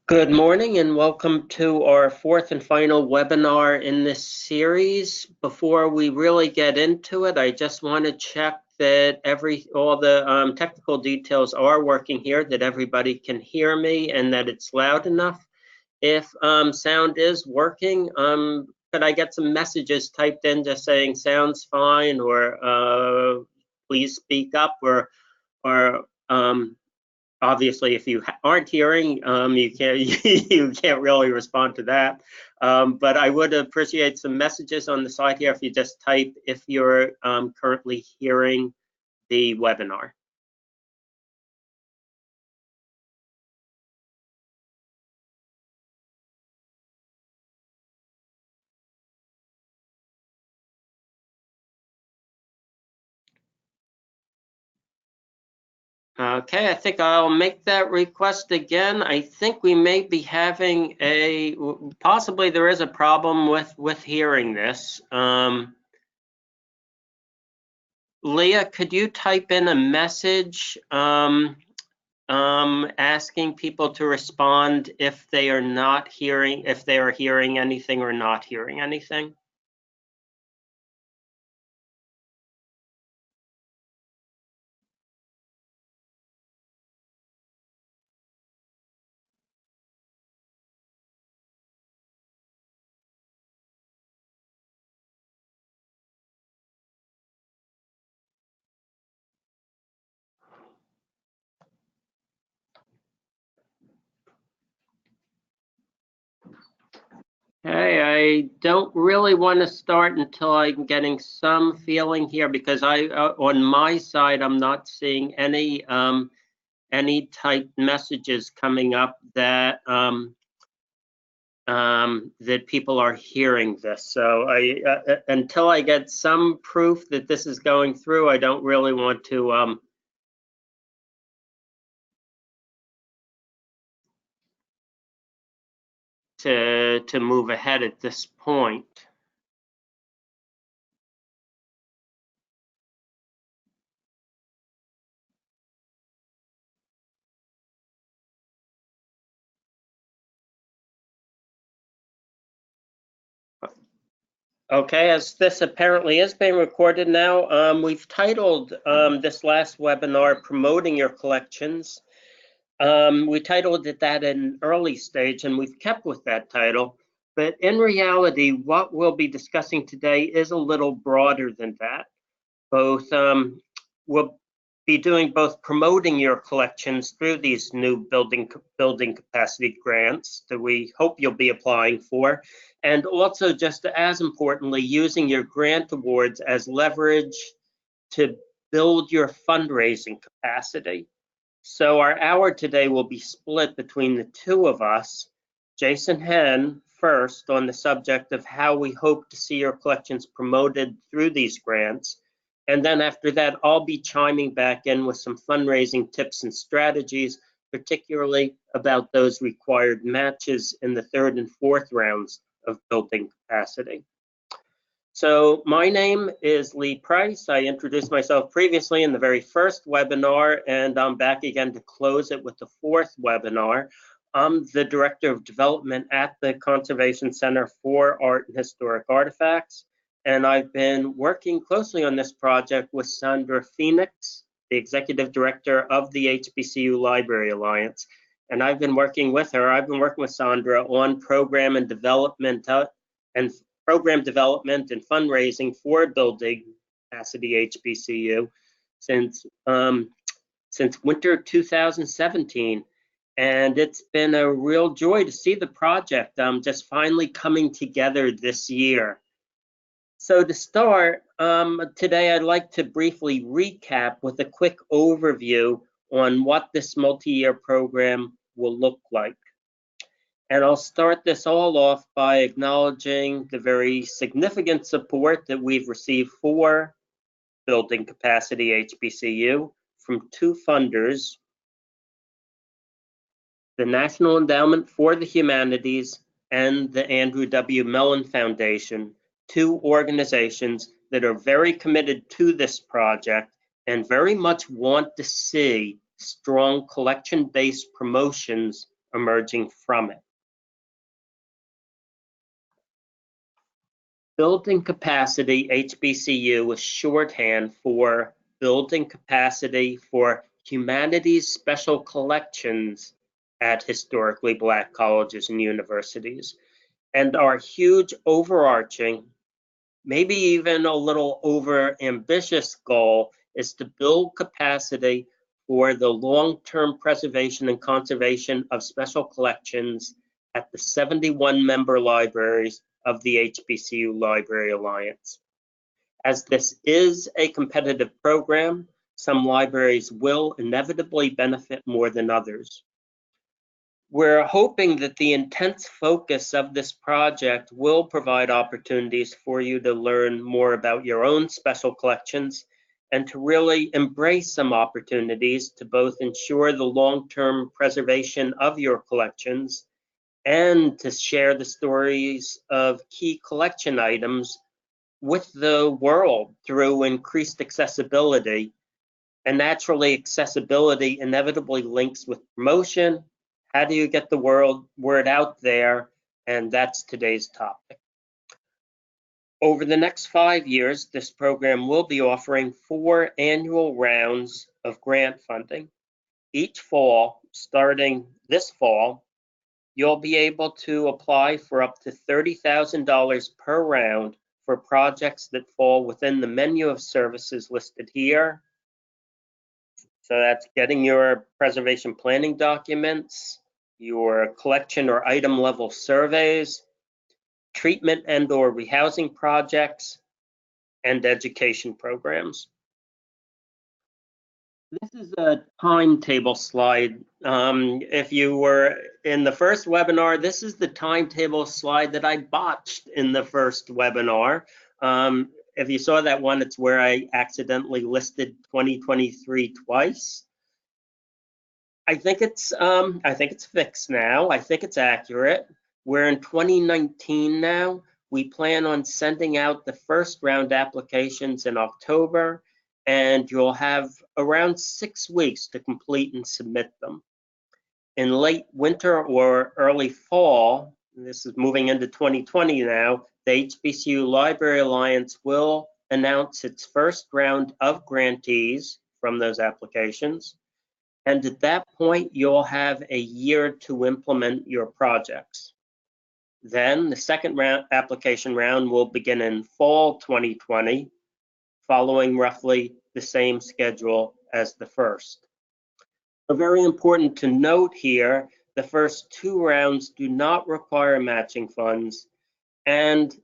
Good morning and welcome to our fourth and final webinar in this series. Before we really get into it, I just want to check that all the technical details are working here, that everybody can hear me and that it's loud enough. If sound is working, could I get some messages typed in just saying sounds fine, or please speak up, or obviously, if you aren't hearing, you can't you can't really respond to that. But I would appreciate some messages on the side here if you just type if you're currently hearing the webinar. Okay, I think I'll make that request again. I think we may be having possibly there is a problem with hearing this. Leah, could you type in a message asking people to respond if they are not hearing, if they are hearing anything or not hearing anything? Hey, I don't really want to start until I'm getting some feeling here, because on my side, I'm not seeing any typed messages coming up that that people are hearing this. So until I get some proof that this is going through, I don't really want to move ahead at this point. Okay, as this apparently is being recorded now, we've titled this last webinar, Promoting Your Collections. We titled it that in an early stage, and we've kept with that title. But in reality, what we'll be discussing today is a little broader than that. We'll be doing both promoting your collections through these new building capacity grants that we hope you'll be applying for, and also, just as importantly, using your grant awards as leverage to build your fundraising capacity. So our hour today will be split between the two of us, Jason Henn first on the subject of how we hope to see your collections promoted through these grants. And then after that, I'll be chiming back in with some fundraising tips and strategies, particularly about those required matches in the third and fourth rounds of building capacity. So my name is Lee Price. I introduced myself previously in the very first webinar, and I'm back again to close it with the fourth webinar. I'm the Director of Development at the Conservation Center for Art and Historic Artifacts, and I've been working closely on this project with Sandra Phoenix, the Executive Director of the HBCU Library Alliance. And I've been working with her. I've been working with Sandra on program development and fundraising for building capacity HBCU since winter 2017. And it's been a real joy to see the project just finally coming together this year. So to start, today I'd like to briefly recap with a quick overview on what this multi-year program will look like. And I'll start this all off by acknowledging the very significant support that we've received for building capacity HBCU from two funders, the National Endowment for the Humanities and the Andrew W. Mellon Foundation, two organizations that are very committed to this project and very much want to see strong collection-based promotions emerging from it. Building capacity, HBCU, is shorthand for building capacity for humanities special collections at historically Black colleges and universities. And our huge overarching, maybe even a little over ambitious goal is to build capacity for the long-term preservation and conservation of special collections at the 71 member libraries of the HBCU Library Alliance. As this is a competitive program, some libraries will inevitably benefit more than others. We're hoping that the intense focus of this project will provide opportunities for you to learn more about your own special collections and to really embrace some opportunities to both ensure the long-term preservation of your collections and to share the stories of key collection items with the world through increased accessibility. And naturally, accessibility inevitably links with promotion. How do you get the word out there? And that's today's topic. Over the next 5 years, this program will be offering 4 annual rounds of grant funding. Each fall, starting this fall, you'll be able to apply for up to $30,000 per round for projects that fall within the menu of services listed here. So that's getting your preservation planning documents, your collection or item level surveys, treatment and or rehousing projects, and education programs. This is a timetable slide. If you were in the first webinar, this is the timetable slide that I botched in the first webinar. If you saw that one, it's where I accidentally listed 2023 twice. I think it's fixed now. I think it's accurate. We're in 2019 now. We plan on sending out the first round applications in October, and you'll have around 6 weeks to complete and submit them. In late winter or early fall, this is moving into 2020 now, the HBCU Library Alliance will announce its first round of grantees from those applications. And at that point, you'll have a year to implement your projects. Then the second application round will begin in fall 2020, following roughly the same schedule as the first. So very important to note here, the first 2 rounds do not require matching funds. And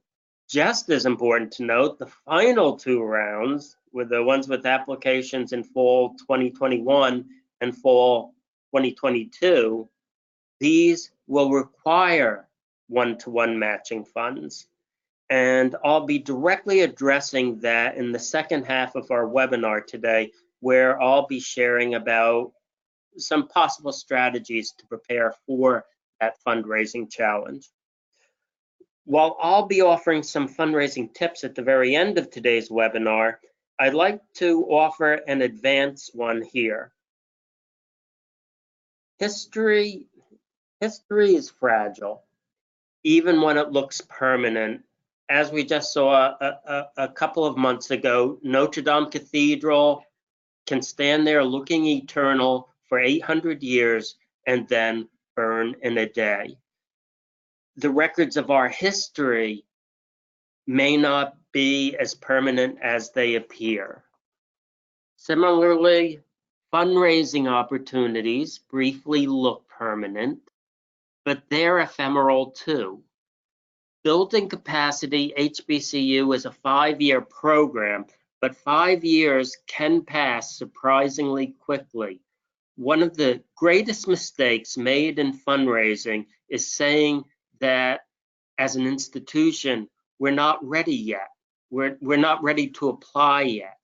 just as important to note, the final 2 rounds, with the ones with applications in fall 2021 and fall 2022, these will require one-to-one matching funds. And I'll be directly addressing that in the second half of our webinar today, where I'll be sharing about some possible strategies to prepare for that fundraising challenge. While I'll be offering some fundraising tips at the very end of today's webinar, I'd like to offer an advanced one here. History is fragile, even when it looks permanent. As we just saw a couple of months ago, Notre Dame Cathedral can stand there looking eternal for 800 years and then burn in a day. The records of our history may not be as permanent as they appear. Similarly, fundraising opportunities briefly look permanent, but they're ephemeral too. Building capacity, HBCU, is a 5-year program, but 5 years can pass surprisingly quickly. One of the greatest mistakes made in fundraising is saying that as an institution, we're not ready yet. We're not ready to apply yet.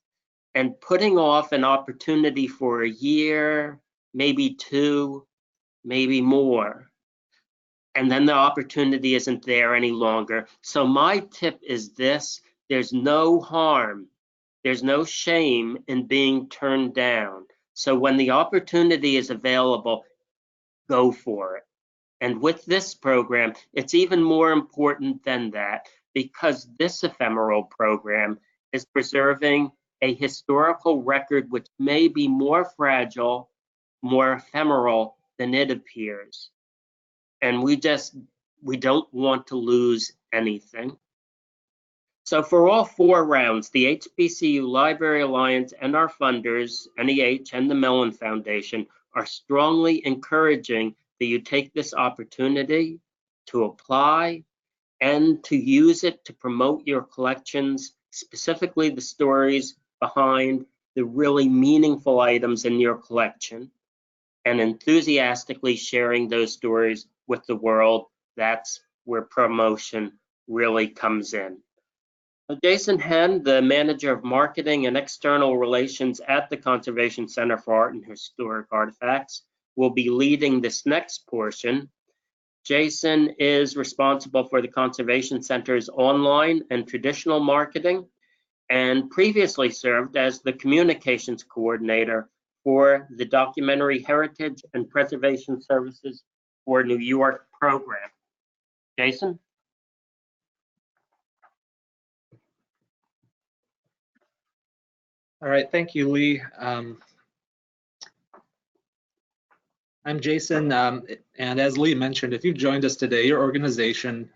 And putting off an opportunity for a year, maybe 2, maybe more. And then the opportunity isn't there any longer. So my tip is this: there's no harm, there's no shame in being turned down. So when the opportunity is available, go for it. And with this program, it's even more important than that, because this ephemeral program is preserving a historical record which may be more fragile, more ephemeral than it appears. And we don't want to lose anything. So for all 4 rounds, the HBCU Library Alliance and our funders, NEH and the Mellon Foundation, are strongly encouraging that you take this opportunity to apply and to use it to promote your collections, specifically the stories behind the really meaningful items in your collection, and enthusiastically sharing those stories with the world. That's where promotion really comes in. Jason Henn, the Manager of Marketing and External Relations at the Conservation Center for Art and Historic Artifacts, will be leading this next portion. Jason is responsible for the Conservation Center's online and traditional marketing, and previously served as the communications coordinator for the Documentary Heritage and Preservation Services for New York program. Jason? All right, thank you, Lee. I'm Jason, and as Lee mentioned, if you've joined us today, your organization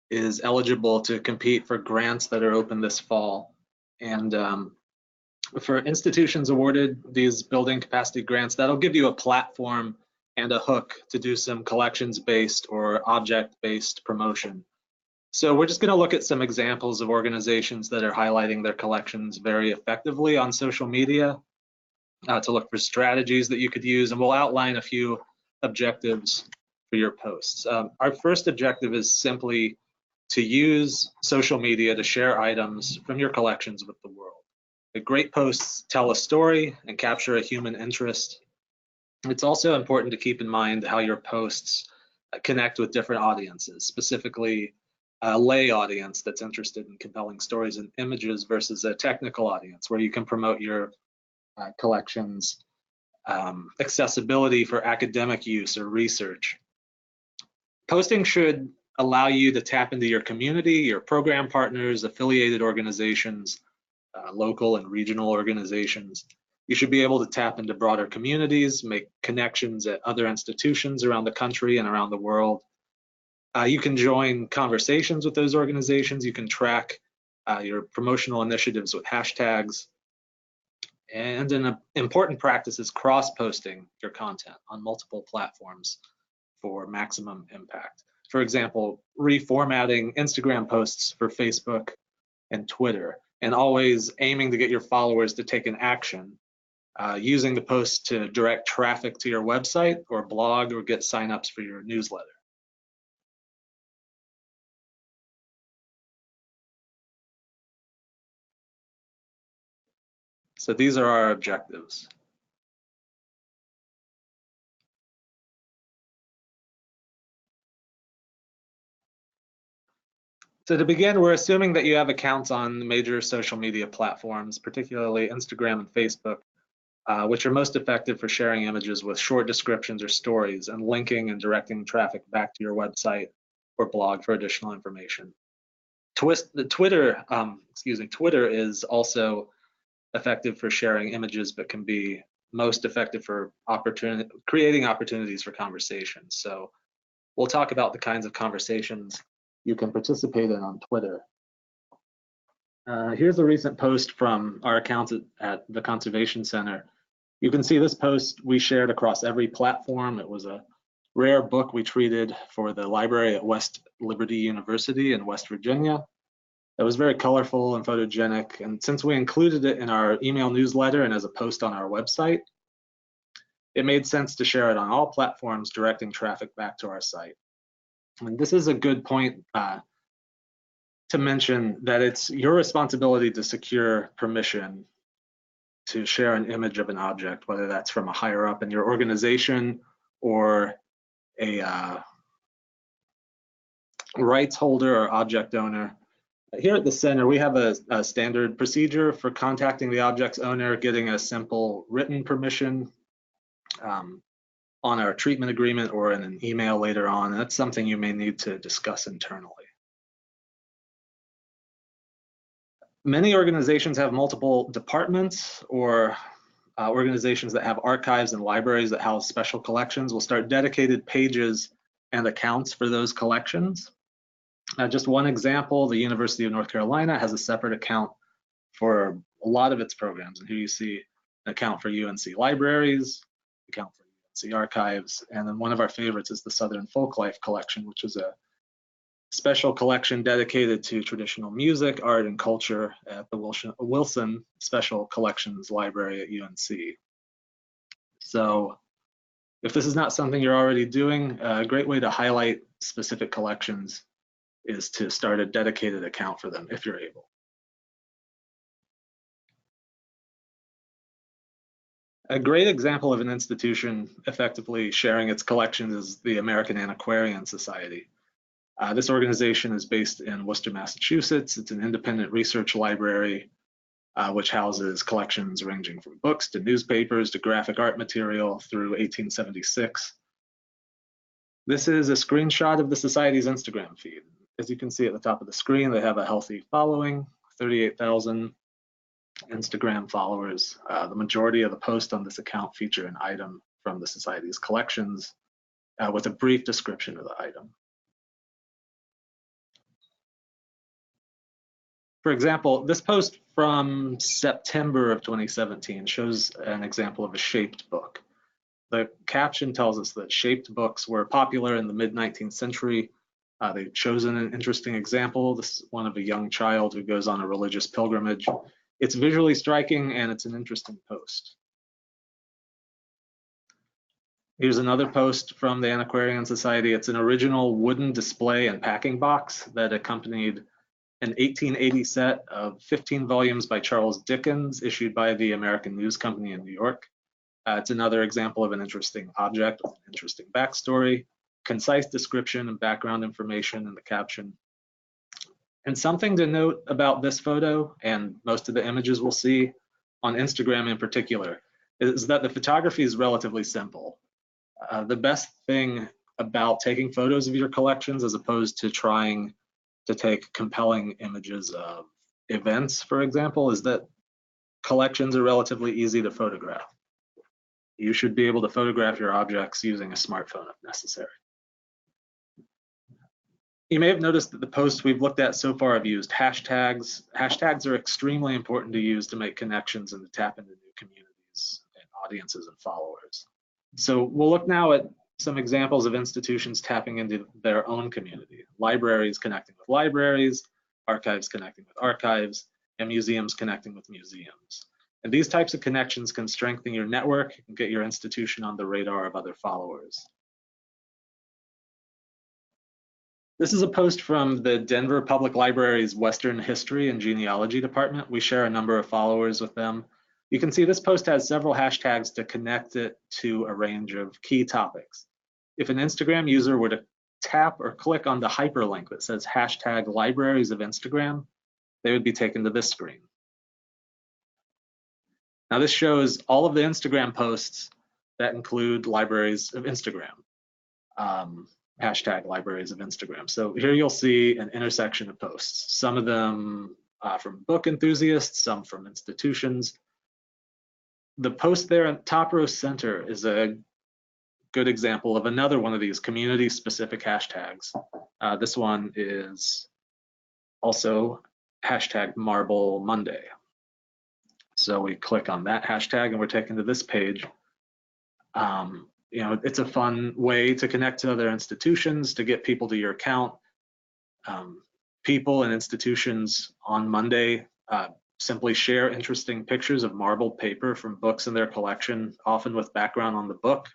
is eligible to compete for grants that are open this fall. And for institutions awarded these building capacity grants, that'll give you a platform and a hook to do some collections-based or object-based promotion. So we're just going to look at some examples of organizations that are highlighting their collections very effectively on social media to look for strategies that you could use, and we'll outline a few objectives for your posts. Our first objective is simply to use social media to share items from your collections with the world. The great posts tell a story and capture a human interest. It's also important to keep in mind how your posts connect with different audiences, specifically a lay audience that's interested in compelling stories and images versus a technical audience where you can promote your collections, accessibility for academic use or research. Posting should allow you to tap into your community, your program partners, affiliated organizations, local and regional organizations. You should be able to tap into broader communities, make connections at other institutions around the country and around the world. You can join conversations with those organizations. You can track your promotional initiatives with hashtags. And an important practice is cross-posting your content on multiple platforms for maximum impact. For example, reformatting Instagram posts for Facebook and Twitter, and always aiming to get your followers to take an action, using the post to direct traffic to your website or blog or get signups for your newsletter. So these are our objectives. So to begin, we're assuming that you have accounts on major social media platforms, particularly Instagram and Facebook, which are most effective for sharing images with short descriptions or stories and linking and directing traffic back to your website or blog for additional information. Twitter is also effective for sharing images, but can be most effective for creating opportunities for conversations. So we'll talk about the kinds of conversations you can participate in on Twitter. Here's a recent post from our account at the Conservation Center. You can see this post we shared across every platform. It was a rare book we treated for the library at West Liberty University in West Virginia. It was very colorful and photogenic, and since we included it in our email newsletter and as a post on our website, it made sense to share it on all platforms, directing traffic back to our site. And this is a good point to mention that it's your responsibility to secure permission to share an image of an object, whether that's from a higher up in your organization or a rights holder or object owner. Here at the center, we have a standard procedure for contacting the object's owner, getting a simple written permission. on our treatment agreement or in an email later on. And that's something you may need to discuss internally. Many organizations have multiple departments or organizations that have archives and libraries that house special collections will start dedicated pages and accounts for those collections. Just one example, the University of North Carolina has a separate account for a lot of its programs. And here you see an account for UNC libraries, account for UNC archives, and then one of our favorites is the Southern Folklife Collection, which is a special collection dedicated to traditional music, art, and culture at the Wilson Special Collections Library at UNC. So if this is not something you're already doing, a great way to highlight specific collections is to start a dedicated account for them if you're able. A great example of an institution effectively sharing its collections is the American Antiquarian Society. This organization is based in Worcester, Massachusetts. It's an independent research library which houses collections ranging from books to newspapers to graphic art material through 1876. This is a screenshot of the Society's Instagram feed. As you can see at the top of the screen, they have a healthy following, 38,000 Instagram followers. The majority of the posts on this account feature an item from the Society's collections with a brief description of the item. For example, this post from September of 2017 shows an example of a shaped book. The caption tells us that shaped books were popular in the mid-19th century. They've chosen an interesting example. This is one of a young child who goes on a religious pilgrimage. It's visually striking and it's an interesting post. Here's another post from the Antiquarian Society. It's an original wooden display and packing box that accompanied an 1880 set of 15 volumes by Charles Dickens, issued by the American News Company in New York. It's another example of an interesting object with an interesting backstory, concise description and background information in the caption. And something to note about this photo, and most of the images we'll see on Instagram in particular, is that the photography is relatively simple. The best thing about taking photos of your collections, as opposed to trying to take compelling images of events, for example, is that collections are relatively easy to photograph. You should be able to photograph your objects using a smartphone if necessary. You may have noticed that the posts we've looked at so far have used hashtags. Hashtags are extremely important to use to make connections and to tap into new communities and audiences and followers. So we'll look now at some examples of institutions tapping into their own community. Libraries connecting with libraries, archives connecting with archives, and museums connecting with museums. And these types of connections can strengthen your network and get your institution on the radar of other followers. This is a post from the Denver Public Library's Western History and Genealogy Department. We share a number of followers with them. You can see this post has several hashtags to connect it to a range of key topics. If an Instagram user were to tap or click on the hyperlink that says hashtag libraries of Instagram, they would be taken to this screen. Now this shows all of the Instagram posts that include libraries of Instagram, hashtag libraries of Instagram. So here you'll see an intersection of posts, some of them from book enthusiasts, some from institutions. The post there in top row center is a good example of another one of these community-specific hashtags. This one is also hashtag Marble Monday. So we click on that hashtag and we're taken to this page. You know, it's a fun way to connect to other institutions, to get people to your account. People and institutions on Monday simply share interesting pictures of marbled paper from books in their collection, often with background on the book.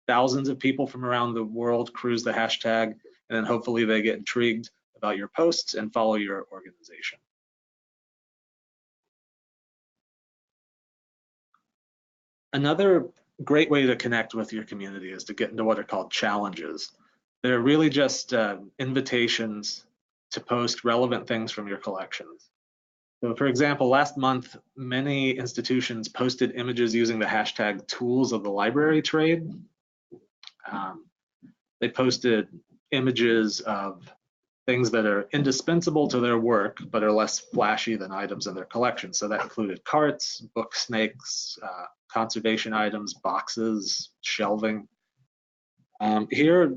Thousands of people from around the world cruise the hashtag, and then hopefully they get intrigued about your posts and follow your organization. Another great way to connect with your community is to get into what are called challenges. They're really just invitations to post relevant things from your collections. So for example, last month, many institutions posted images using the hashtag tools of the library trade. They posted images of things that are indispensable to their work, but are less flashy than items in their collection. So that included carts, book snakes, conservation items, boxes, shelving. Here,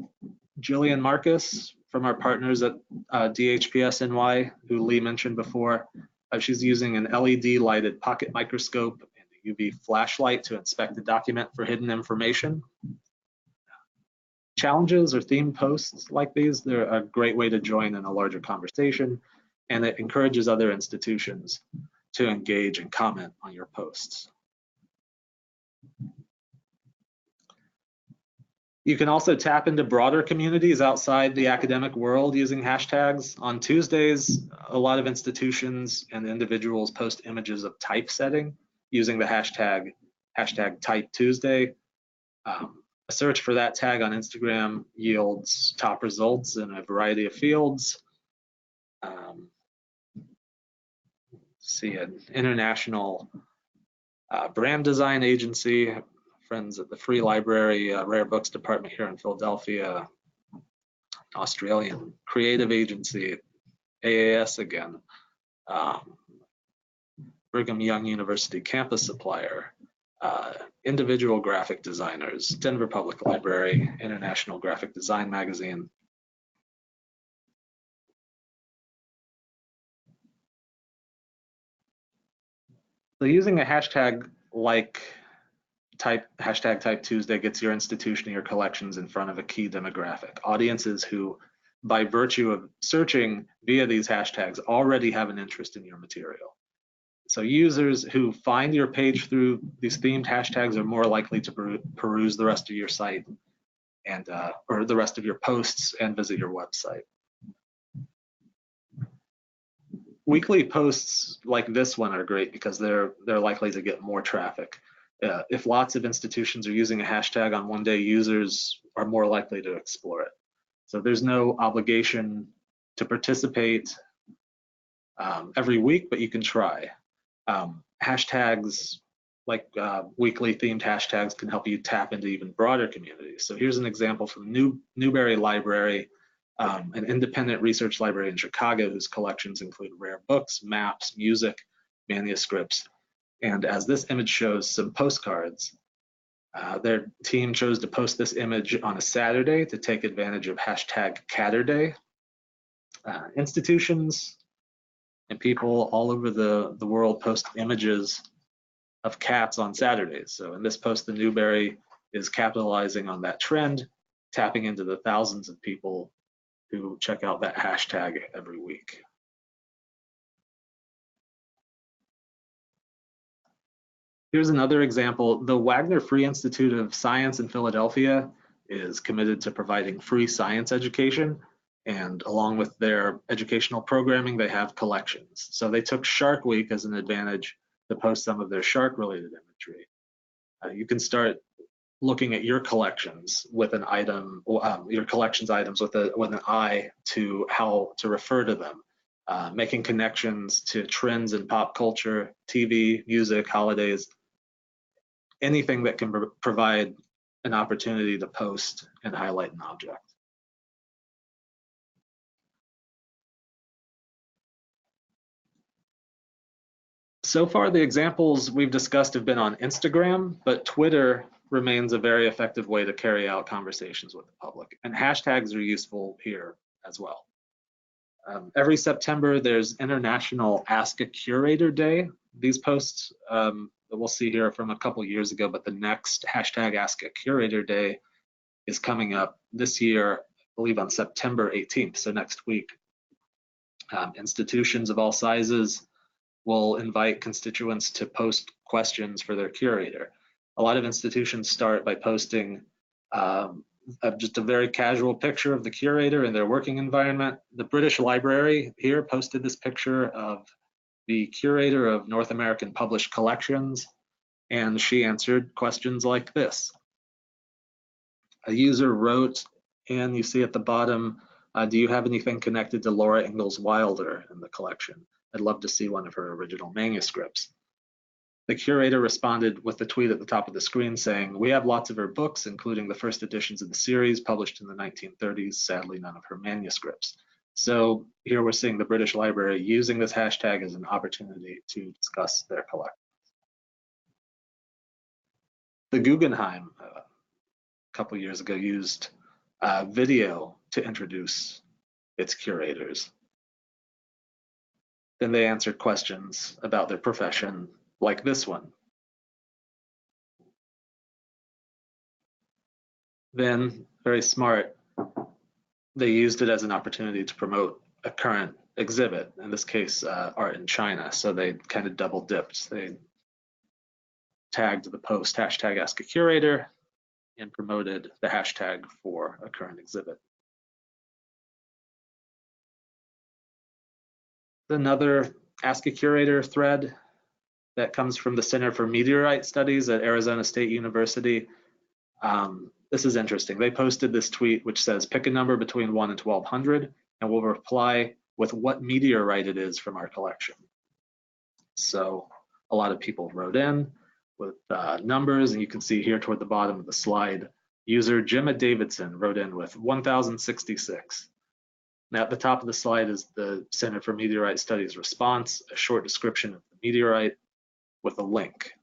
Jillian Marcus from our partners at DHPS NY, who Lee mentioned before, she's using an LED lighted pocket microscope and a UV flashlight to inspect the document for hidden information. Challenges or themed posts like these, they're a great way to join in a larger conversation, and it encourages other institutions to engage and comment on your posts. You can also tap into broader communities outside the academic world using hashtags. On Tuesdays, a lot of institutions and individuals post images of typesetting using the hashtag #TypeTuesday. A search for that tag on Instagram yields top results in a variety of fields. See an international brand design agency, friends at the Free Library Rare Books Department here in Philadelphia, Australian creative agency, AAS again, Brigham Young University campus supplier, individual graphic designers, Denver Public Library, International Graphic Design Magazine. So using a hashtag like #TypeTuesday gets your institution and your collections in front of a key demographic, audiences who, by virtue of searching via these hashtags, already have an interest in your material. So users who find your page through these themed hashtags are more likely to peruse the rest of your site and or the rest of your posts and visit your website. Weekly posts like this one are great because they're likely to get more traffic. If lots of institutions are using a hashtag on one day, users are more likely to explore it. So there's no obligation to participate every week, but you can try. Hashtags like weekly themed hashtags can help you tap into even broader communities. So here's an example from Newberry Library, an independent research library in Chicago whose collections include rare books, maps, music, manuscripts, and as this image shows, some postcards. Their team chose to post this image on a Saturday to take advantage of #Catterday. Institutions and people all over the world post images of cats on Saturdays. So in this post, the Newberry is capitalizing on that trend, tapping into the thousands of people who check out that hashtag every week. Here's another example. The Wagner Free Institute of Science in Philadelphia is committed to providing free science education, and along with their educational programming, they have collections. So they took Shark Week as an advantage to post some of their shark-related imagery. You can start looking at your collections with an item, your collections items with an eye to how to refer to them, making connections to trends in pop culture, TV, music, holidays, anything that can provide an opportunity to post and highlight an object. So far, the examples we've discussed have been on Instagram, but Twitter remains a very effective way to carry out conversations with the public, and hashtags are useful here as well. Every September, there's International Ask a Curator Day. These posts that we'll see here are from a couple years ago, but the next #Ask a Curator Day is coming up this year, I believe on September 18th, so next week. Institutions of all sizes will invite constituents to post questions for their curator. A lot of institutions start by posting just a very casual picture of the curator and their working environment. The British Library here posted this picture of the curator of North American published collections, and she answered questions like this. A user wrote, and you see at the bottom, do you have anything connected to Laura Ingalls Wilder in the collection? I'd love to see one of her original manuscripts. The curator responded with the tweet at the top of the screen saying, "We have lots of her books, including the first editions of the series published in the 1930s, sadly none of her manuscripts." So here we're seeing the British Library using this hashtag as an opportunity to discuss their collection. The Guggenheim, a couple years ago, used video to introduce its curators. Then they answered questions about their profession, like this one. Then, very smart, they used it as an opportunity to promote a current exhibit, in this case, art in China. So they kind of double dipped. They tagged the post hashtag Ask a Curator and promoted the hashtag for a current exhibit. Another Ask a Curator thread that comes from the Center for Meteorite Studies at Arizona State University. This is interesting. They posted this tweet which says, "Pick a number between 1 and 1200 and we'll reply with what meteorite it is from our collection." So a lot of people wrote in with numbers, and you can see here toward the bottom of the slide, user Gemma Davidson wrote in with 1066. Now at the top of the slide is the Center for Meteorite Studies response, a short description of the meteorite with a link,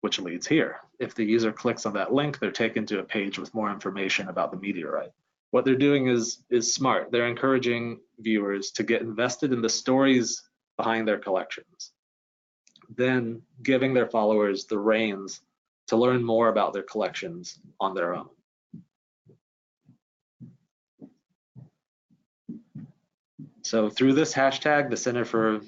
which leads here. If the user clicks on that link, they're taken to a page with more information about the meteorite. What they're doing is smart. They're encouraging viewers to get invested in the stories behind their collections, then giving their followers the reins to learn more about their collections on their own. So through this hashtag, the Center for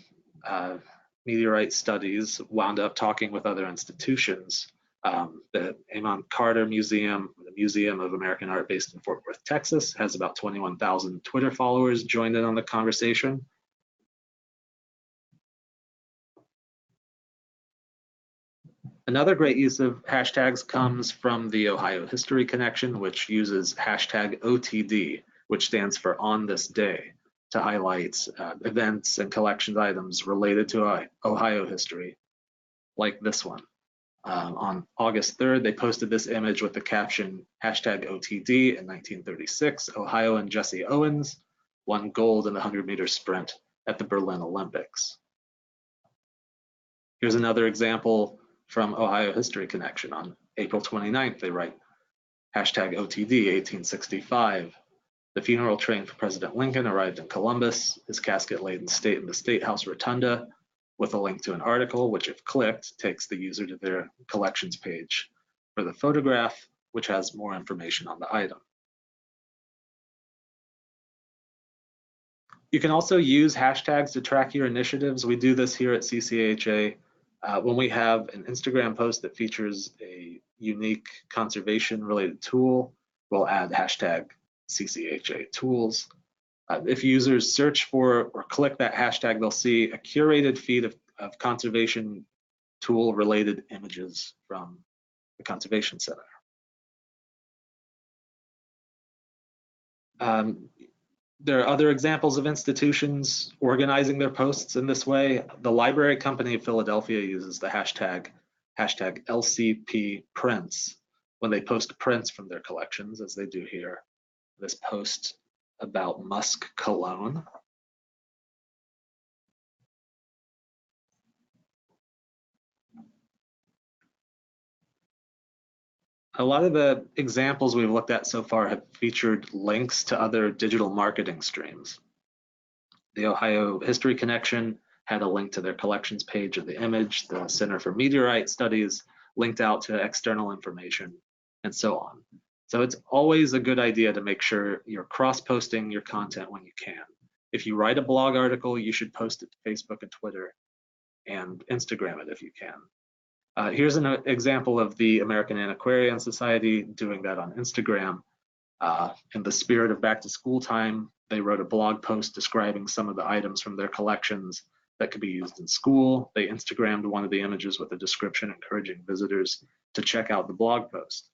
Meteorite Studies wound up talking with other institutions. The Amon Carter Museum, the Museum of American Art based in Fort Worth, Texas, has about 21,000 Twitter followers joined in on the conversation. Another great use of hashtags comes from the Ohio History Connection, which uses hashtag OTD, which stands for On This Day, to highlight events and collections items related to Ohio history, like this one. On August 3rd, they posted this image with the caption, hashtag OTD in 1936, Ohioan Jesse Owens won gold in the 100-meter sprint at the Berlin Olympics. Here's another example from Ohio History Connection. On April 29th, they write, hashtag OTD 1865. The funeral train for President Lincoln arrived in Columbus, his casket laid in state in the State House Rotunda, with a link to an article, which if clicked, takes the user to their collections page for the photograph, which has more information on the item. You can also use hashtags to track your initiatives. We do this here at CCAHA. When we have an Instagram post that features a unique conservation-related tool, we'll add hashtag CCAHA tools. If users search for or click that hashtag, they'll see a curated feed of conservation tool related images from the Conservation Center. There are other examples of institutions organizing their posts in this way. The Library Company of Philadelphia uses the hashtag LCP prints when they post prints from their collections, as they do here. This post about musk cologne. A lot of the examples we've looked at so far have featured links to other digital marketing streams. The Ohio History Connection had a link to their collections page of the image. The Center for Meteorite Studies linked out to external information, and so on. So it's always a good idea to make sure you're cross-posting your content when you can. If you write a blog article, you should post it to Facebook and Twitter and Instagram it if you can. Here's an example of the American Antiquarian Society doing that on Instagram. In the spirit of back to school time, they wrote a blog post describing some of the items from their collections that could be used in school. They Instagrammed one of the images with a description encouraging visitors to check out the blog post.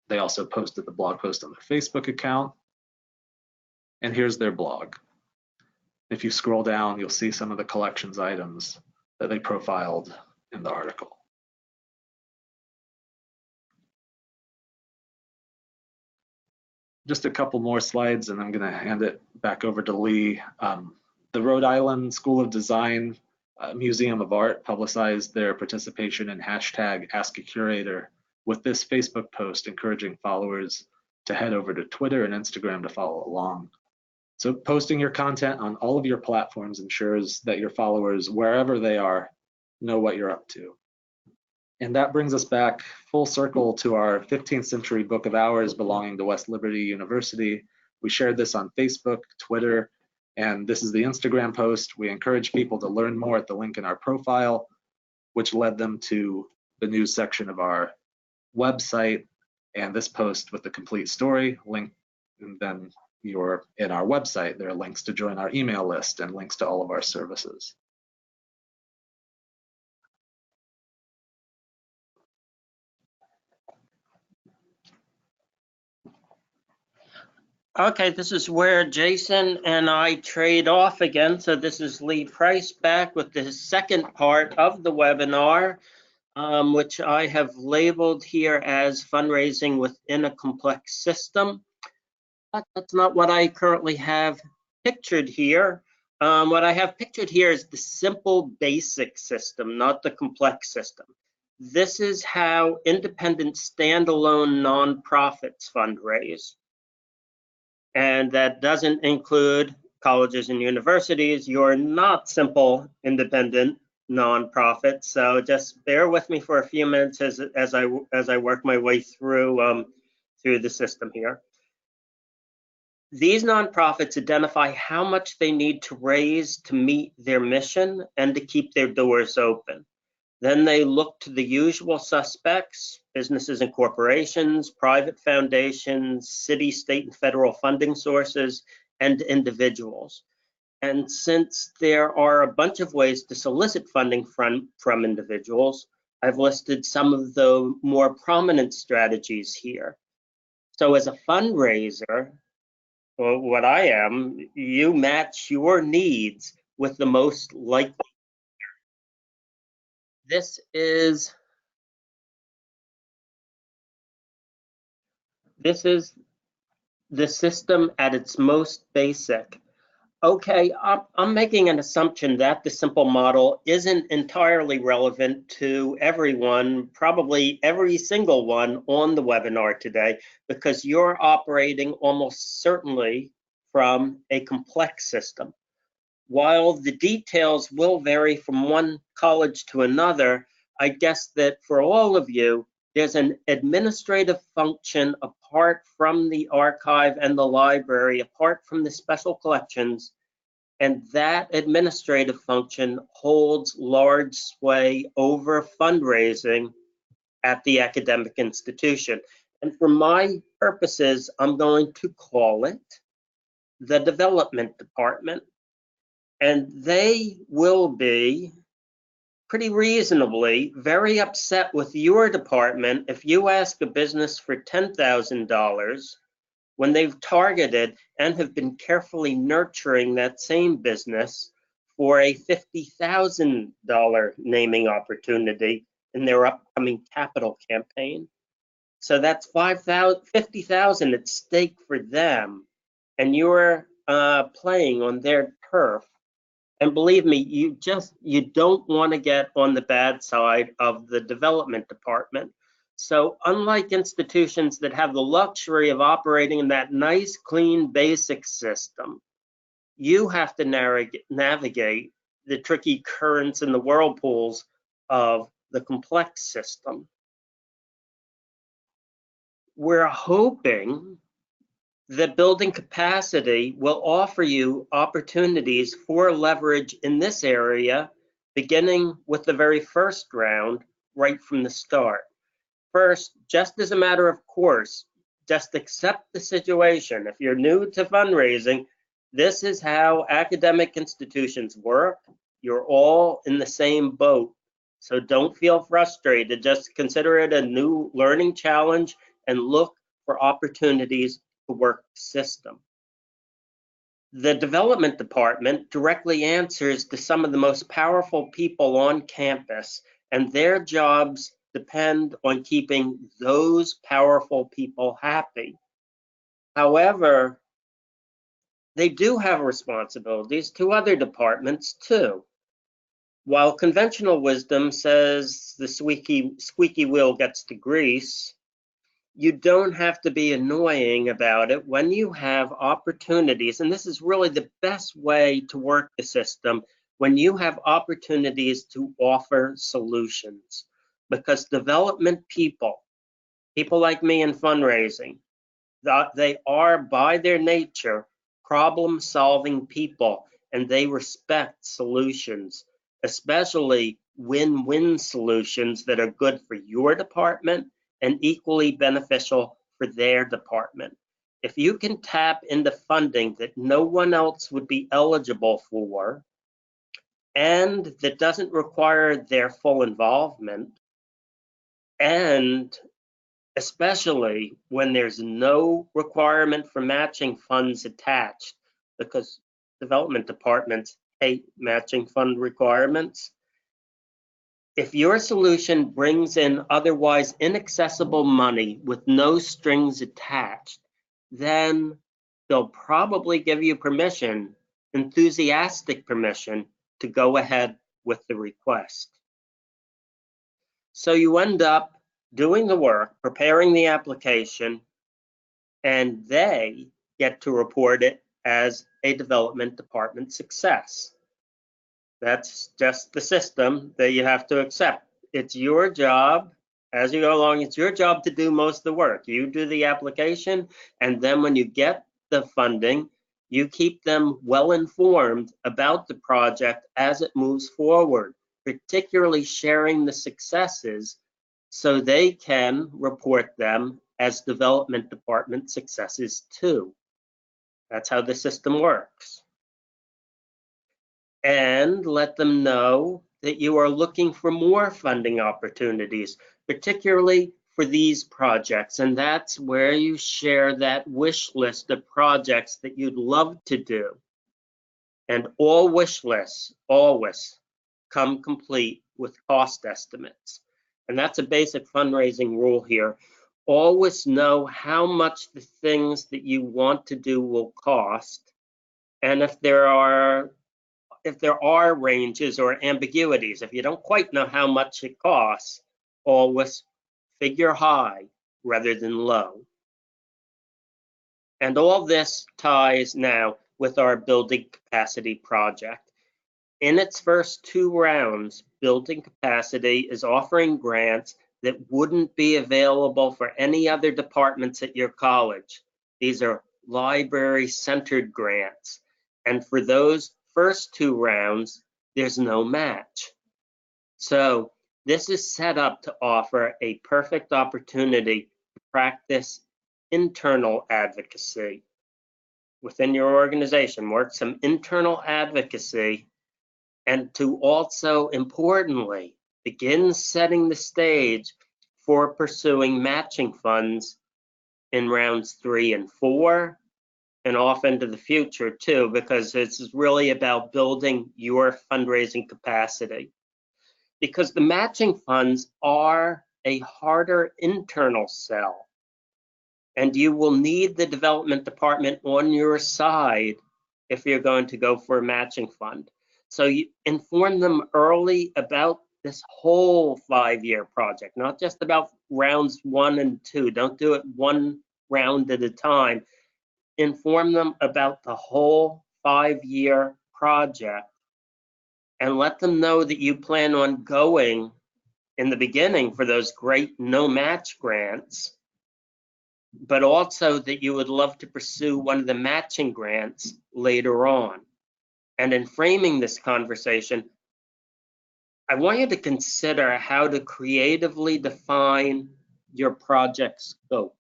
They also posted the blog post on their Facebook account. And here's their blog. If you scroll down, you'll see some of the collections items that they profiled in the article. Just a couple more slides and I'm going to hand it back over to Lee. The Rhode Island School of Design Museum of Art publicized their participation in hashtag Ask a Curator with this Facebook post encouraging followers to head over to Twitter and Instagram to follow along. So posting your content on all of your platforms ensures that your followers, wherever they are, know what you're up to. And that brings us back full circle to our 15th century book of hours belonging to West Liberty University. We shared this on Facebook, Twitter, and this is the Instagram post. We encourage people to learn more at the link in our profile, which led them to the news section of our website, and this post with the complete story link, and then you're in our website. There are links to join our email list and links to all of our services. Okay, this is where Jason and I trade off again. So this is Lee Price back with the second part of the webinar, which I have labeled here as fundraising within a complex system. But that's not what I currently have pictured here. What I have pictured here is the simple basic system, not the complex system. This is how independent standalone nonprofits fundraise. And that doesn't include colleges and universities. You're not simple independent nonprofits. So just bear with me for a few minutes as I work my way through the system here. These nonprofits identify how much they need to raise to meet their mission and to keep their doors open. Then they look to the usual suspects, businesses and corporations, private foundations, city, state, and federal funding sources, and individuals. And since there are a bunch of ways to solicit funding from individuals, I've listed some of the more prominent strategies here. So as a fundraiser, or what I am, you match your needs with the most likely. This is the system at its most basic. Okay, I'm making an assumption that the simple model isn't entirely relevant to everyone, probably every single one on the webinar today, because you're operating almost certainly from a complex system. While the details will vary from one college to another, I guess that for all of you, there's an administrative function apart from the archive and the library, apart from the special collections, and that administrative function holds large sway over fundraising at the academic institution. And for my purposes, I'm going to call it the development department. And they will be pretty reasonably very upset with your department if you ask a business for $10,000 when they've targeted and have been carefully nurturing that same business for a $50,000 naming opportunity in their upcoming capital campaign. So that's $50,000 at stake for them, and you're playing on their turf. And believe me, you don't want to get on the bad side of the development department. So unlike institutions that have the luxury of operating in that nice, clean, basic system, you have to navigate the tricky currents and the whirlpools of the complex system. We're hoping that building capacity will offer you opportunities for leverage in this area, beginning with the very first round, right from the start. First, just as a matter of course, just accept the situation. If you're new to fundraising, this is how academic institutions work. You're all in the same boat. So don't feel frustrated. Just consider it a new learning challenge and look for opportunities to work the system. The development department directly answers to some of the most powerful people on campus, and their jobs depend on keeping those powerful people happy. However, they do have responsibilities to other departments too. While conventional wisdom says the squeaky wheel gets the grease, you don't have to be annoying about it when you have opportunities. And this is really the best way to work the system, when you have opportunities to offer solutions. Because development people like me in fundraising, they are by their nature problem-solving people, and they respect solutions, especially win-win solutions that are good for your department and equally beneficial for their department. If you can tap into funding that no one else would be eligible for, and that doesn't require their full involvement, and especially when there's no requirement for matching funds attached, because development departments hate matching fund requirements. If your solution brings in otherwise inaccessible money with no strings attached, then they'll probably give you permission, enthusiastic permission, to go ahead with the request. So you end up doing the work, preparing the application, and they get to report it as a development department success. That's just the system that you have to accept. It's your job, as you go along, it's your job to do most of the work. You do the application, and then when you get the funding, you keep them well informed about the project as it moves forward, particularly sharing the successes so they can report them as development department successes too. That's how the system works. And let them know that you are looking for more funding opportunities, particularly for these projects. And that's where you share that wish list of projects that you'd love to do. And all wish lists always come complete with cost estimates. And that's a basic fundraising rule here. Always know how much the things that you want to do will cost. And if there are ranges or ambiguities, if you don't quite know how much it costs, always figure high rather than low. And all this ties now with our building capacity project. In its first 2 rounds, Building Capacity is offering grants that wouldn't be available for any other departments at your college. These are library-centered grants. And for those first 2 rounds, there's no match. So this is set up to offer a perfect opportunity to practice internal advocacy within your organization, work some internal advocacy, and to also, importantly, begin setting the stage for pursuing matching funds in rounds 3 and 4, and off into the future too, because it's really about building your fundraising capacity. Because the matching funds are a harder internal sell, and you will need the development department on your side if you're going to go for a matching fund. So you inform them early about this whole 5-year project, not just about rounds 1 and 2. Don't do it one round at a time. Inform them about the whole 5-year project and let them know that you plan on going in the beginning for those great no match grants, but also that you would love to pursue one of the matching grants later on. And in framing this conversation, I want you to consider how to creatively define your project scope.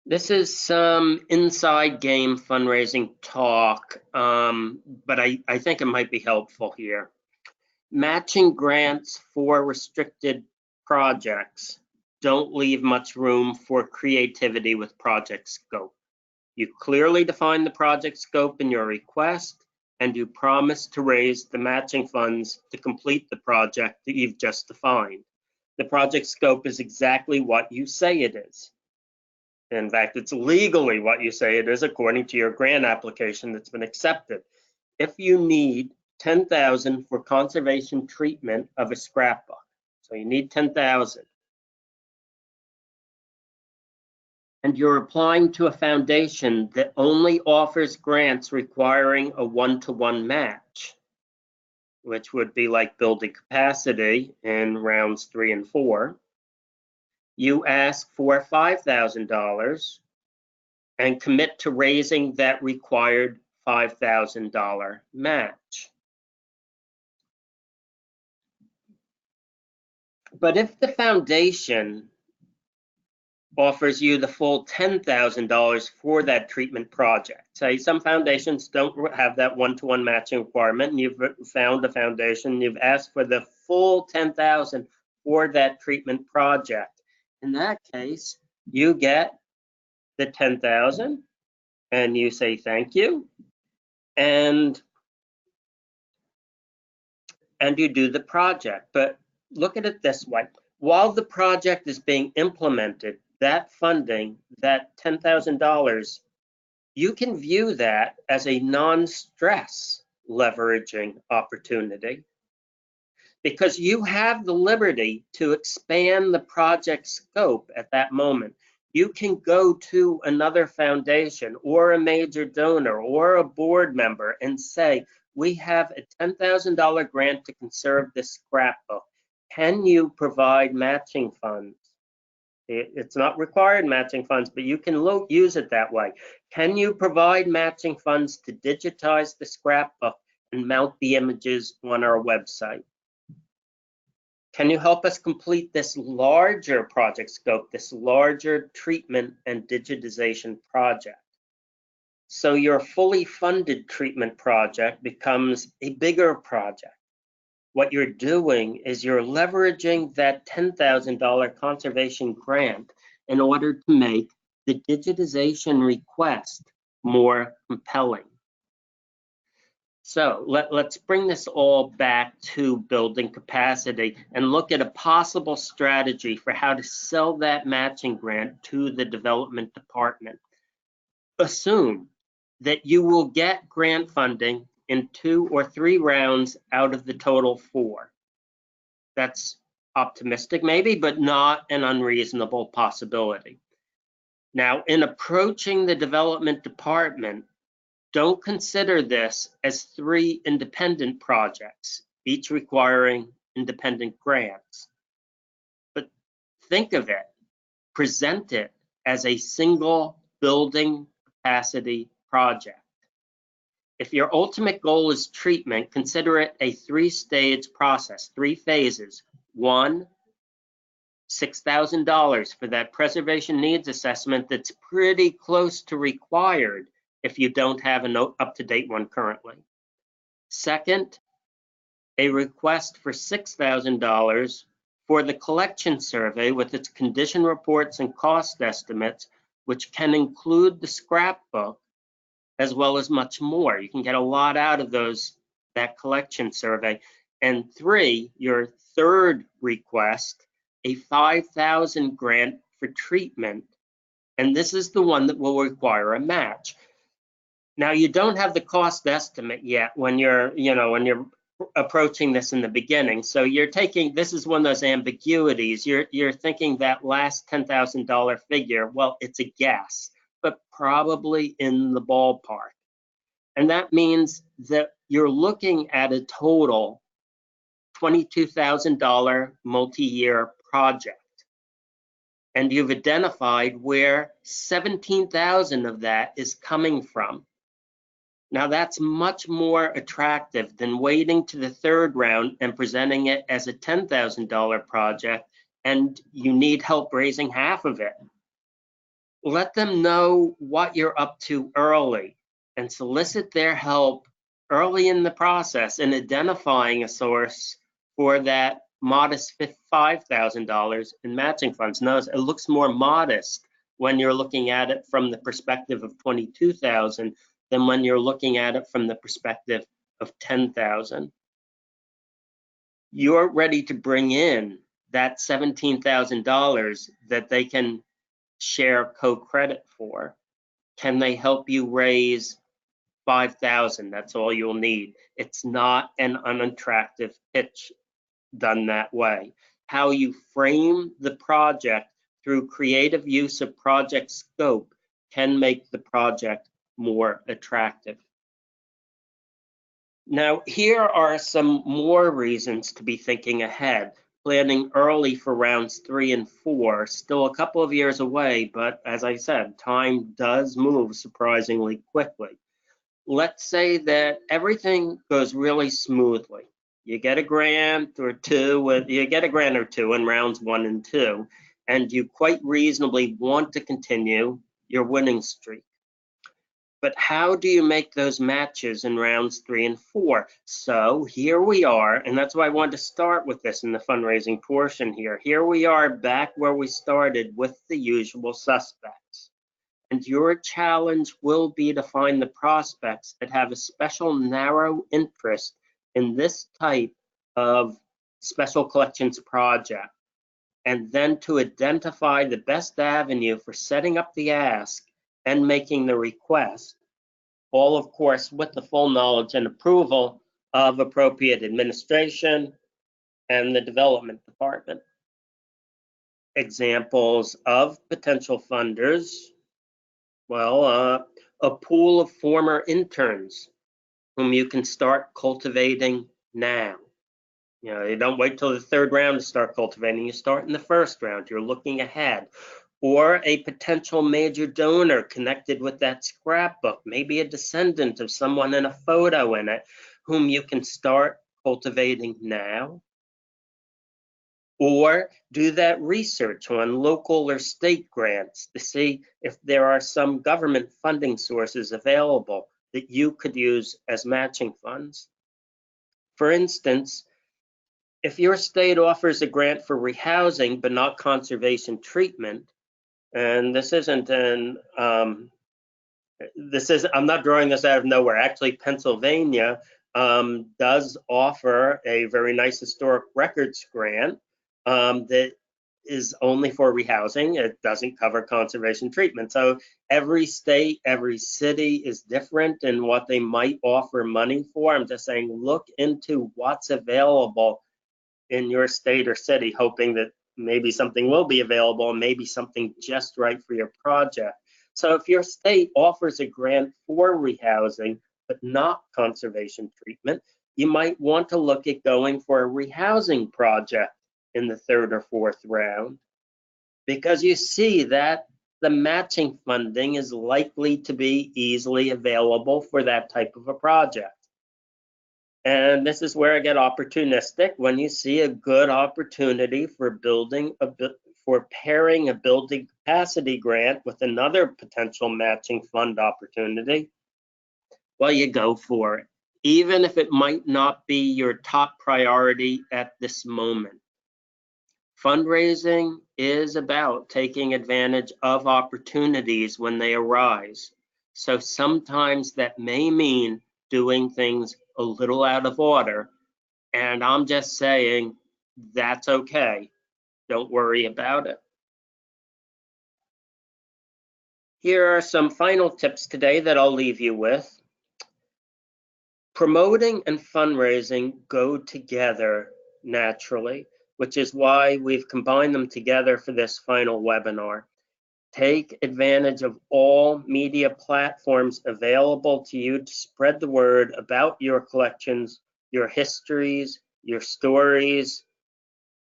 This is some inside game fundraising talk, but I think it might be helpful here. Matching grants for restricted projects don't leave much room for creativity with project scope. You clearly define the project scope in your request, and you promise to raise the matching funds to complete the project that you've just defined. The project scope is exactly what you say it is. In fact, it's legally what you say it is according to your grant application that's been accepted. If you need $10,000 for conservation treatment of a scrapbook, so you need $10,000, and you're applying to a foundation that only offers grants requiring a one-to-one match, which would be like building capacity in rounds 3 and 4, you ask for $5,000 and commit to raising that required $5,000 match. But if the foundation offers you the full $10,000 for that treatment project, say some foundations don't have that one-to-one matching requirement, and you've found a foundation, you've asked for the full $10,000 for that treatment project. In that case, you get the $10,000 and you say thank you, and you do the project. But look at it this way: while the project is being implemented, that funding, that $10,000, you can view that as a non-stress leveraging opportunity, because you have the liberty to expand the project scope at that moment. You can go to another foundation or a major donor or a board member and say, we have a $10,000 grant to conserve this scrapbook. Can you provide matching funds? It's not required matching funds, but you can use it that way. Can you provide matching funds to digitize the scrapbook and mount the images on our website? Can you help us complete this larger project scope, this larger treatment and digitization project? So your fully funded treatment project becomes a bigger project. What you're doing is you're leveraging that $10,000 conservation grant in order to make the digitization request more compelling. So let's bring this all back to building capacity and look at a possible strategy for how to sell that matching grant to the development department. Assume that you will get grant funding in 2 or 3 rounds out of the total 4. That's optimistic maybe, but not an unreasonable possibility. Now, in approaching the development department, don't consider this as 3 independent projects, each requiring independent grants. But think of it, present it as a single building capacity project. If your ultimate goal is treatment, consider it a 3-stage process, 3 phases. 1, $6,000 for that preservation needs assessment that's pretty close to required if you don't have an up-to-date one currently. Second, a request for $6,000 for the collection survey with its condition reports and cost estimates, which can include the scrapbook as well as much more. You can get a lot out of that collection survey. And 3, your third request, a $5,000 grant for treatment. And this is the one that will require a match. Now, you don't have the cost estimate yet when you're approaching this in the beginning. So you're taking, this is one of those ambiguities. You're thinking that last $10,000 figure, well, it's a guess, but probably in the ballpark. And that means that you're looking at a total $22,000 multi-year project. And you've identified where $17,000 of that is coming from. Now that's much more attractive than waiting to the 3rd round and presenting it as a $10,000 project and you need help raising half of it. Let them know what you're up to early and solicit their help early in the process in identifying a source for that modest $5,000 in matching funds. Notice it looks more modest when you're looking at it from the perspective of 22,000 than when you're looking at it from the perspective of 10,000. You're ready to bring in that $17,000 that they can share co-credit for. Can they help you raise 5,000? That's all you'll need. It's not an unattractive pitch done that way. How you frame the project through creative use of project scope can make the project more attractive. Now, here are some more reasons to be thinking ahead, planning early for rounds 3 and 4, still a couple of years away, but as I said, time does move surprisingly quickly. Let's say that everything goes really smoothly. You get a grant or two in rounds 1 and 2, and you quite reasonably want to continue your winning streak. But how do you make those matches in rounds 3 and 4? So here we are, and that's why I wanted to start with this in the fundraising portion here. Here we are back where we started with the usual suspects. And your challenge will be to find the prospects that have a special narrow interest in this type of special collections project, and then to identify the best avenue for setting up the ask and making the request, all of course with the full knowledge and approval of appropriate administration and the development department. Examples of potential funders, well, a pool of former interns whom you can start cultivating now. You know, you don't wait till the 3rd round to start cultivating, you start in the 1st round, you're looking ahead. Or a potential major donor connected with that scrapbook, maybe a descendant of someone in a photo in it, whom you can start cultivating now. Or do that research on local or state grants to see if there are some government funding sources available that you could use as matching funds. For instance, if your state offers a grant for rehousing but not conservation treatment, and I'm not drawing this out of nowhere. Actually, Pennsylvania does offer a very nice historic records grant that is only for rehousing. It doesn't cover conservation treatment. So every state, every city is different in what they might offer money for. I'm just saying, look into what's available in your state or city, hoping that maybe something will be available and maybe something just right for your project. So if your state offers a grant for rehousing, but not conservation treatment, you might want to look at going for a rehousing project in the 3rd or 4th round, because you see that the matching funding is likely to be easily available for that type of a project. And this is where I get opportunistic. When you see a good opportunity for pairing a building capacity grant with another potential matching fund opportunity, well, you go for it, even if it might not be your top priority at this moment. Fundraising is about taking advantage of opportunities when they arise. So sometimes that may mean doing things a little out of order, and I'm just saying that's okay. Don't worry about it. Here are some final tips today that I'll leave you with. Promoting and fundraising go together naturally, which is why we've combined them together for this final webinar. Take advantage of all media platforms available to you to spread the word about your collections, your histories, your stories.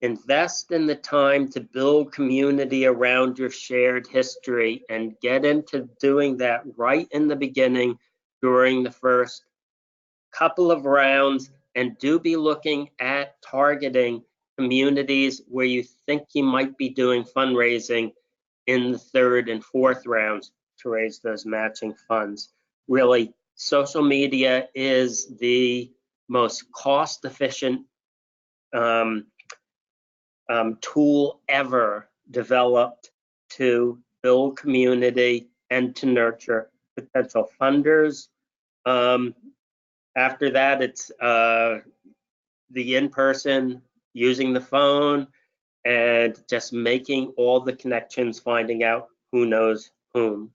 Invest in the time to build community around your shared history and get into doing that right in the beginning during the first couple of rounds, and do be looking at targeting communities where you think you might be doing fundraising in the 3rd and 4th rounds to raise those matching funds. Really, social media is the most cost-efficient tool ever developed to build community and to nurture potential funders. After that, it's the in-person, using the phone, and just making all the connections, finding out who knows whom.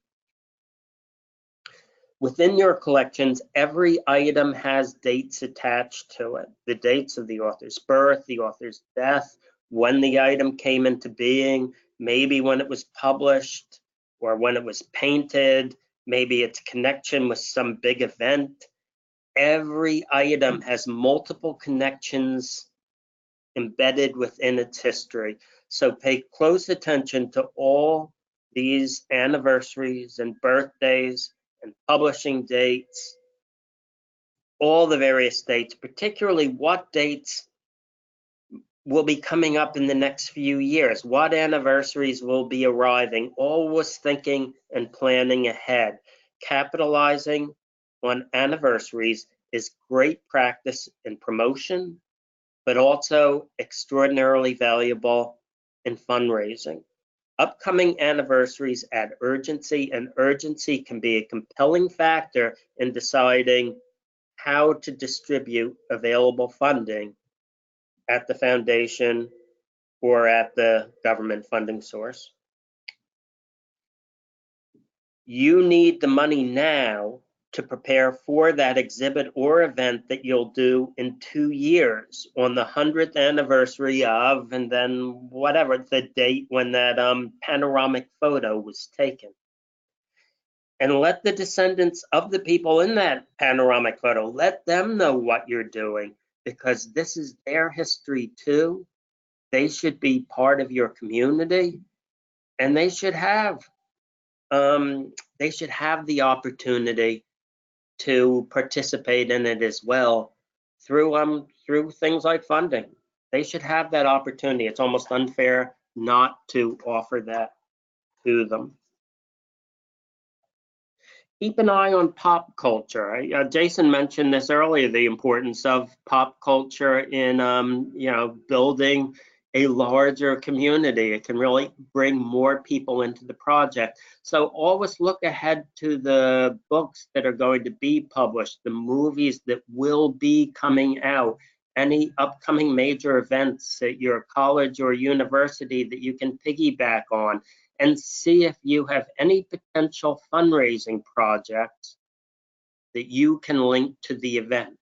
Within your collections, every item has dates attached to it. The dates of the author's birth, the author's death, when the item came into being, maybe when it was published or when it was painted, maybe its connection with some big event. Every item has multiple connections embedded within its history. So pay close attention to all these anniversaries and birthdays and publishing dates, all the various dates, particularly what dates will be coming up in the next few years, what anniversaries will be arriving, always thinking and planning ahead. Capitalizing on anniversaries is great practice in promotion, but also extraordinarily valuable in fundraising. Upcoming anniversaries add urgency, and urgency can be a compelling factor in deciding how to distribute available funding at the foundation or at the government funding source. You need the money now to prepare for that exhibit or event that you'll do in 2 years on the 100th anniversary of, and then whatever the date when that panoramic photo was taken. And let the descendants of the people in that panoramic photo, let them know what you're doing, because this is their history too. They should be part of your community, and they should have the opportunity to participate in it as well through things like funding. They should have that opportunity. It's almost unfair not to offer that to them. Keep an eye on pop culture. Jason mentioned this earlier, the importance of pop culture in building a larger community. It can really bring more people into the project. So always look ahead to the books that are going to be published, the movies that will be coming out, any upcoming major events at your college or university that you can piggyback on, and see if you have any potential fundraising projects that you can link to the event.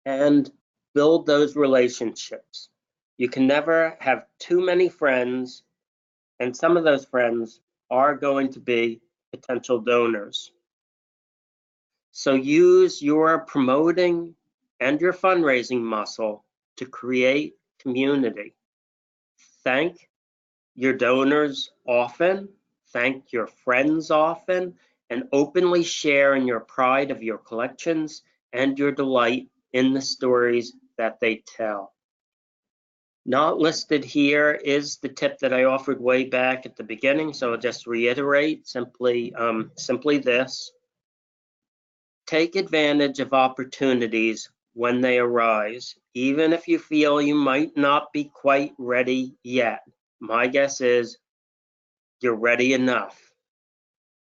And build those relationships. You can never have too many friends, and some of those friends are going to be potential donors. So use your promoting and your fundraising muscle to create community. Thank your donors often, thank your friends often, and openly share in your pride of your collections and your delight in the stories that they tell. Not listed here is the tip that I offered way back at the beginning, so I'll just reiterate simply this. Take advantage of opportunities when they arise, even if you feel you might not be quite ready yet. My guess is you're ready enough.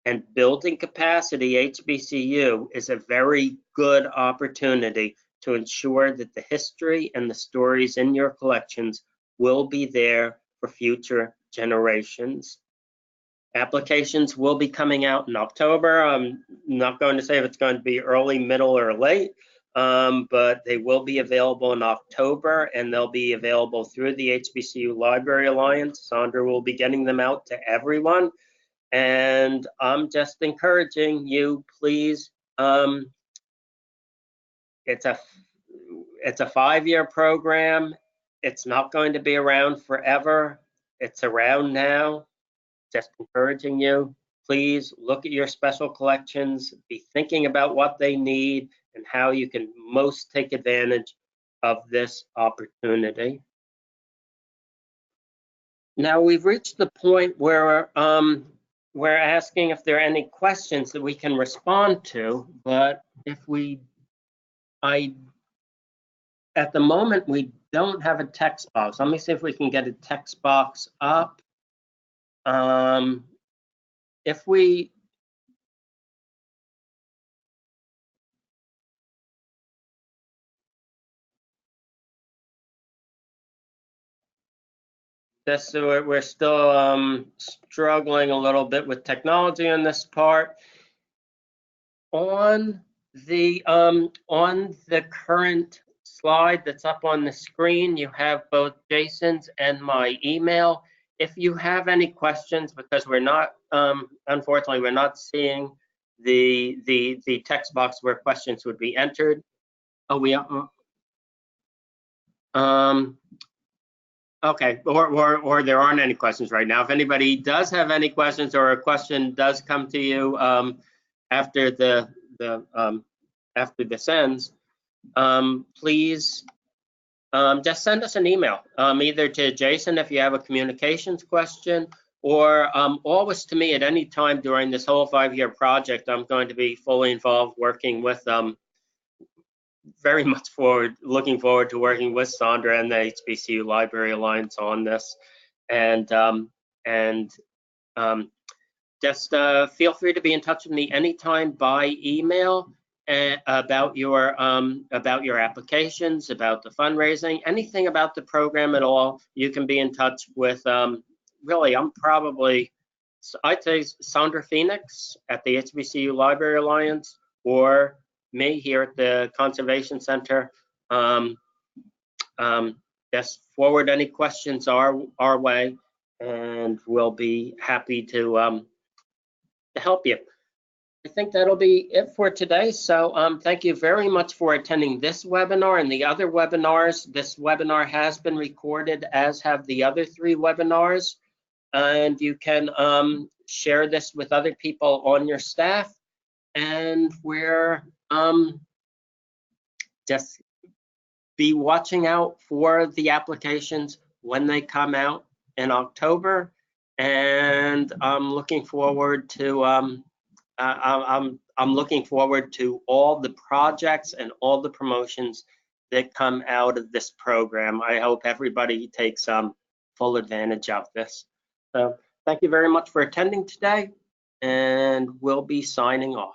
And building capacity, HBCU, is a very good opportunity to ensure that the history and the stories in your collections will be there for future generations. Applications will be coming out in October. I'm not going to say if it's going to be early, middle, or late, but they will be available in October, and they'll be available through the HBCU Library Alliance. Sandra will be getting them out to everyone. And I'm just encouraging you, please. It's a 5-year program. It's not going to be around forever. It's around now. Just encouraging you, please look at your special collections, be thinking about what they need and how you can most take advantage of this opportunity. Now we've reached the point where we're asking if there are any questions that we can respond to, but at the moment we don't have a text box. Let me see if we can get a text box up. If we we're still struggling a little bit with technology on this part. On the current slide that's up on the screen, you have both Jason's and my email. If you have any questions, because we're not, unfortunately, we're not seeing the text box where questions would be entered. Oh, we are. Okay, or there aren't any questions right now. If anybody does have any questions or a question does come to you after after this ends, please just send us an email, either to Jason if you have a communications question, or always to me at any time during this whole 5-year project. I'm going to be fully involved working with very much looking forward to working with Sandra and the HBCU Library Alliance on this. And just feel free to be in touch with me anytime by email about your applications, about the fundraising, anything about the program at all. You can be in touch with really, I'd say Sandra Phoenix at the HBCU Library Alliance, or me here at the Conservation Center. Just forward any questions our way, and we'll be happy to help you. I think that'll be it for today. So thank you very much for attending this webinar and the other webinars. This webinar has been recorded, as have the other 3 webinars, and you can share this with other people on your staff. And we're just be watching out for the applications when they come out in October, and I'm looking forward to I'm looking forward to all the projects and all the promotions that come out of this program. I hope everybody takes full advantage of this. So thank you very much for attending today, and we'll be signing off.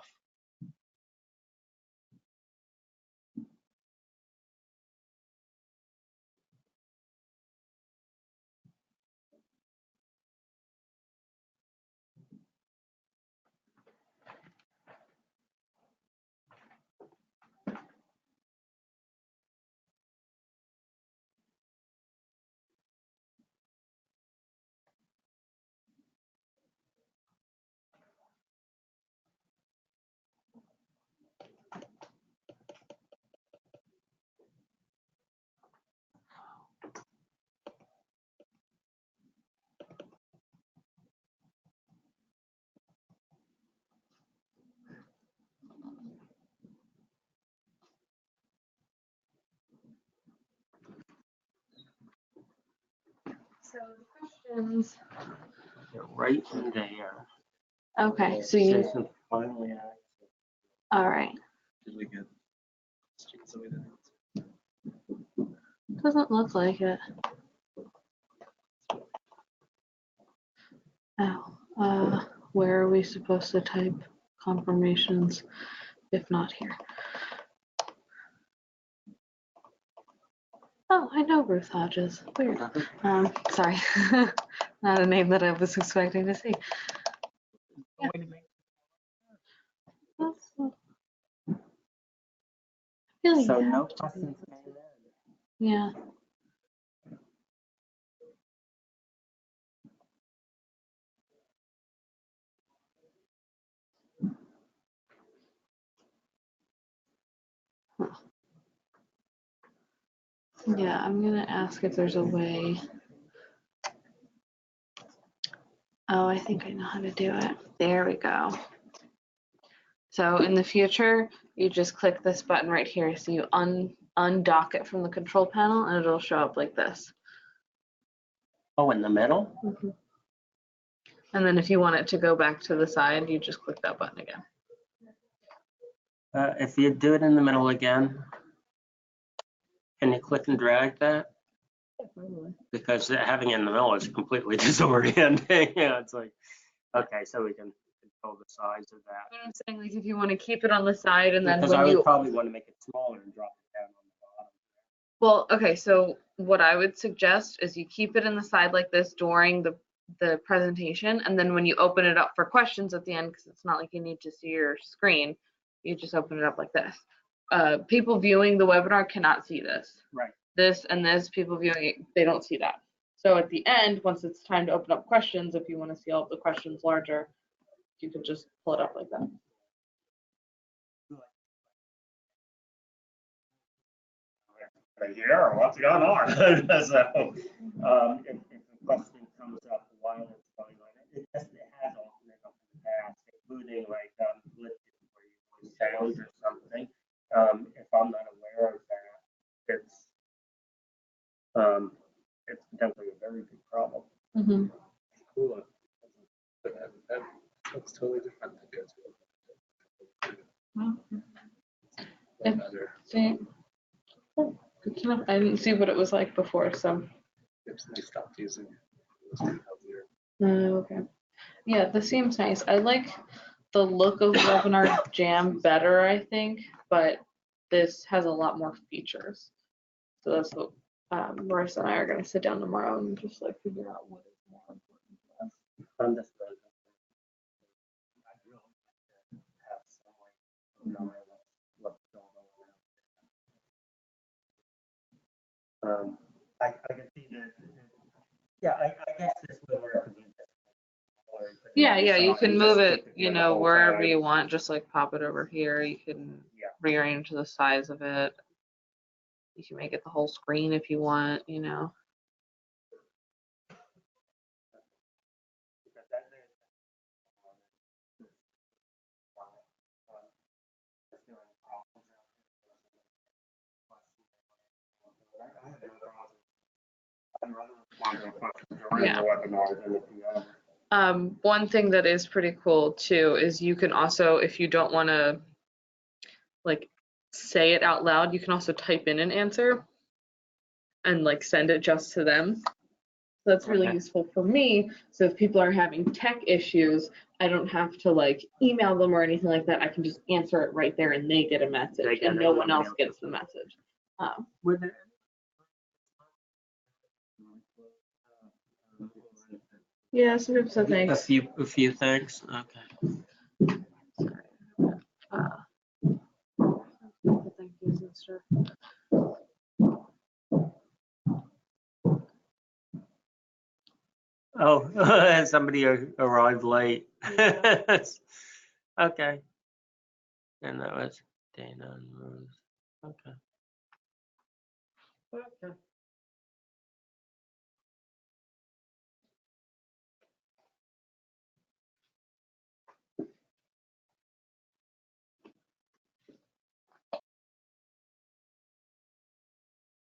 So the questions. They're right in there. Okay, so you. Jason finally asked. All right. Did we get questions that we didn't? Doesn't look like it. Oh, where are we supposed to type confirmations if not here? Oh, I know Ruth Hodges. Weird. Sorry, not a name that I was expecting to see. Yeah. Really So have no to questions be. came in. Yeah. Yeah, I'm gonna ask if there's a way. Oh, I think I know how to do it. There we go. So in the future, you just click this button right here. So you undock it from the control panel, and it'll show up like this. Oh, in the middle? Mm-hmm. And then if you want it to go back to the side, you just click that button again. If you do it in the middle again. Can you click and drag that? Because having it in the middle is completely disorienting. Yeah, it's like, okay, so we can control the size of that. But I'm saying, like, if you want to keep it on the side and then Because when I would you, probably want to make it smaller and drop it down on the bottom. well, okay, so what I would suggest is you keep it in the side like this during the presentation, and then when you open it up for questions at the end, because it's not like you need to see your screen, you just open it up like this. People viewing the webinar cannot see this. Right. This and this, people viewing it, they don't see that. So at the end, once it's time to open up questions, if you want to see all the questions larger, you can just pull it up like that. Right here, what's going on? So, if a question comes up while it's going on, it has often up in the past, including like glitches where you voice sounds or something. If I'm not aware of that, it's potentially a very big problem. Mm-hmm. Cool. That looks totally different than good. See, I didn't see what it was like before, so. They stopped using it. Okay. Yeah, this seems nice. I like the look of Webinar Jam better, I think, but this has a lot more features. So that's what Marissa and I are going to sit down tomorrow and just like figure out what is more important to us. I'm just really I'd really like to have some way of knowing what's going on. I can see that. Yeah, I guess this will work. Yeah, you can move it, wherever you want, just like pop it over here. You can rearrange the size of it. You can make it the whole screen if you want, One thing that is pretty cool too is you can also, if you don't want to like say it out loud, you can also type in an answer and like send it just to them. So that's really useful for me. So if people are having tech issues, I don't have to like email them or anything like that. I can just answer it right there and they get a message and no one else gets the message. Yeah, some people said thanks. A few thanks. Okay. Thank yous and stuff. Oh, somebody arrived late. Okay. And that was Dana and Rose. Okay.